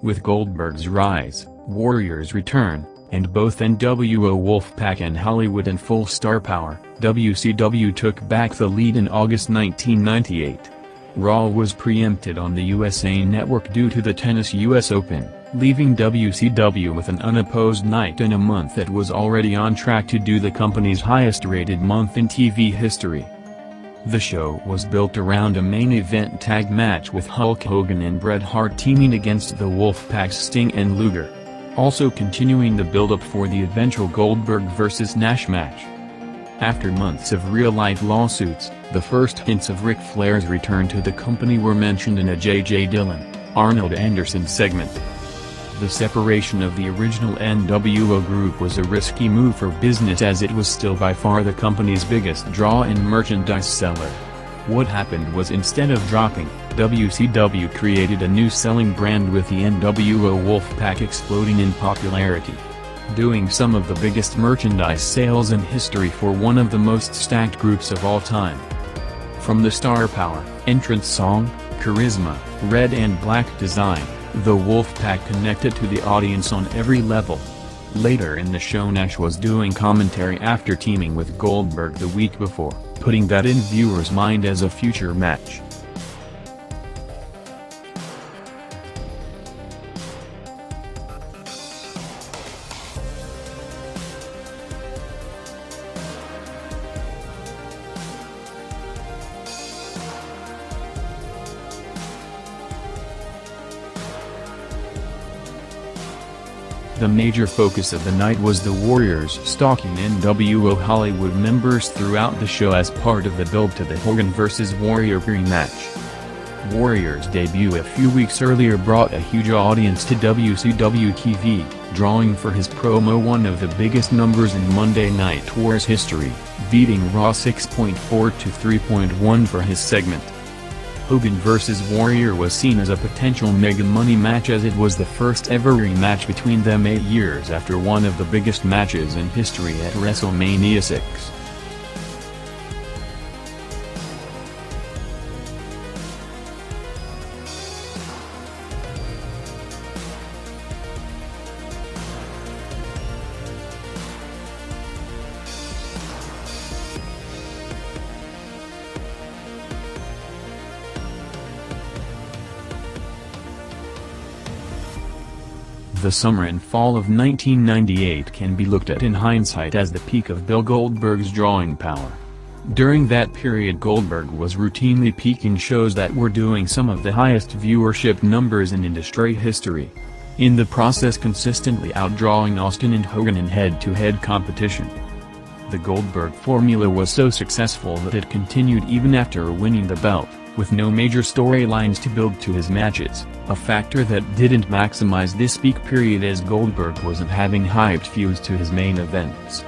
With Goldberg's rise, Warrior's return, and both nWo Wolfpack and Hollywood in full star power, WCW took back the lead in August 1998. Raw was preempted on the USA Network due to the tennis US Open, leaving WCW with an unopposed night in a month that was already on track to do the company's highest-rated month in TV history. The show was built around a main event tag match with Hulk Hogan and Bret Hart teaming against the Wolfpack's Sting and Luger, also continuing the build-up for the eventual Goldberg vs. Nash match. After months of real-life lawsuits, the first hints of Ric Flair's return to the company were mentioned in a J.J. Dillon, Arnold Anderson segment. The separation of the original nWo group was a risky move for business as it was still by far the company's biggest draw and merchandise seller. What happened was instead of dropping, WCW created a new selling brand with the nWo Wolfpack exploding in popularity, doing some of the biggest merchandise sales in history for one of the most stacked groups of all time. From the star power, entrance song, charisma, red and black design, the Wolfpack connected to the audience on every level. Later in the show, Nash was doing commentary after teaming with Goldberg the week before, putting that in viewers' mind as a future match. The major focus of the night was the Warriors stalking nWo Hollywood members throughout the show as part of the build to the Hogan vs. Warrior rematch. Warrior's debut a few weeks earlier brought a huge audience to WCW TV, drawing for his promo one of the biggest numbers in Monday Night War's history, beating Raw 6.4 to 3.1 for his segment. Hogan vs. Warrior was seen as a potential mega money match as it was the first ever rematch between them 8 years after one of the biggest matches in history at WrestleMania 6. The summer and fall of 1998 can be looked at in hindsight as the peak of Bill Goldberg's drawing power. During that period, Goldberg was routinely peaking shows that were doing some of the highest viewership numbers in industry history, in the process consistently outdrawing Austin and Hogan in head-to-head competition. The Goldberg formula was so successful that it continued even after winning the belt, with no major storylines to build to his matches, a factor that didn't maximize this peak period as Goldberg wasn't having hyped feuds to his main events.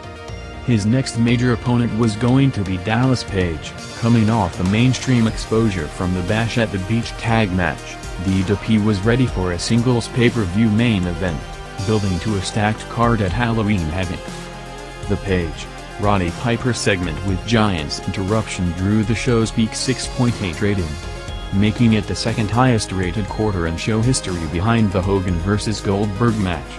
His next major opponent was going to be Dallas Page, coming off a mainstream exposure from the Bash at the Beach tag match. DDP was ready for a singles pay-per-view main event, building to a stacked card at Halloween Havoc. The Page, Roddy Piper segment with Giant's interruption drew the show's peak 6.8 rating, making it the second highest rated quarter in show history behind the Hogan vs. Goldberg match.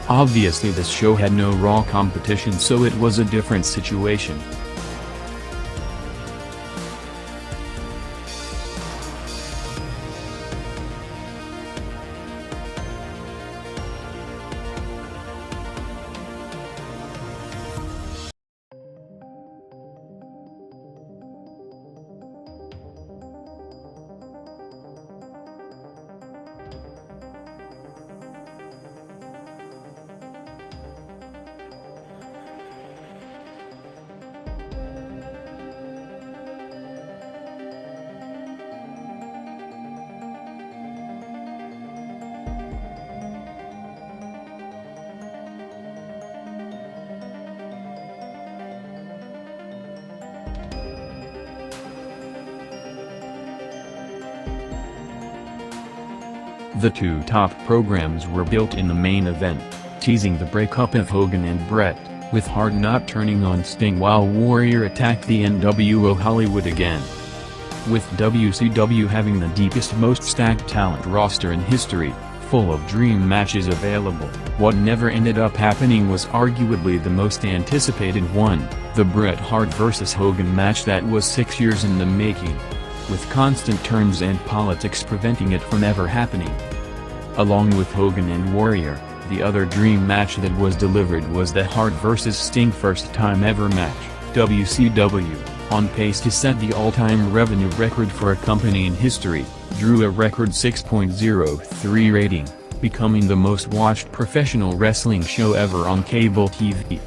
Obviously this show had no Raw competition, so it was a different situation. The two top programs were built in the main event, teasing the breakup of Hogan and Bret, with Hart not turning on Sting while Warrior attacked the nWo Hollywood again. With WCW having the deepest, most stacked talent roster in history, full of dream matches available. What never ended up happening was arguably the most anticipated one, the Bret Hart vs. Hogan match that was 6 years in the making, with constant terms and politics preventing it from ever happening. Along with Hogan and Warrior, the other dream match that was delivered was the Hart vs. Sting first time ever match. WCW, on pace to set the all-time revenue record for a company in history, drew a record 6.03 rating, becoming the most watched professional wrestling show ever on cable TV.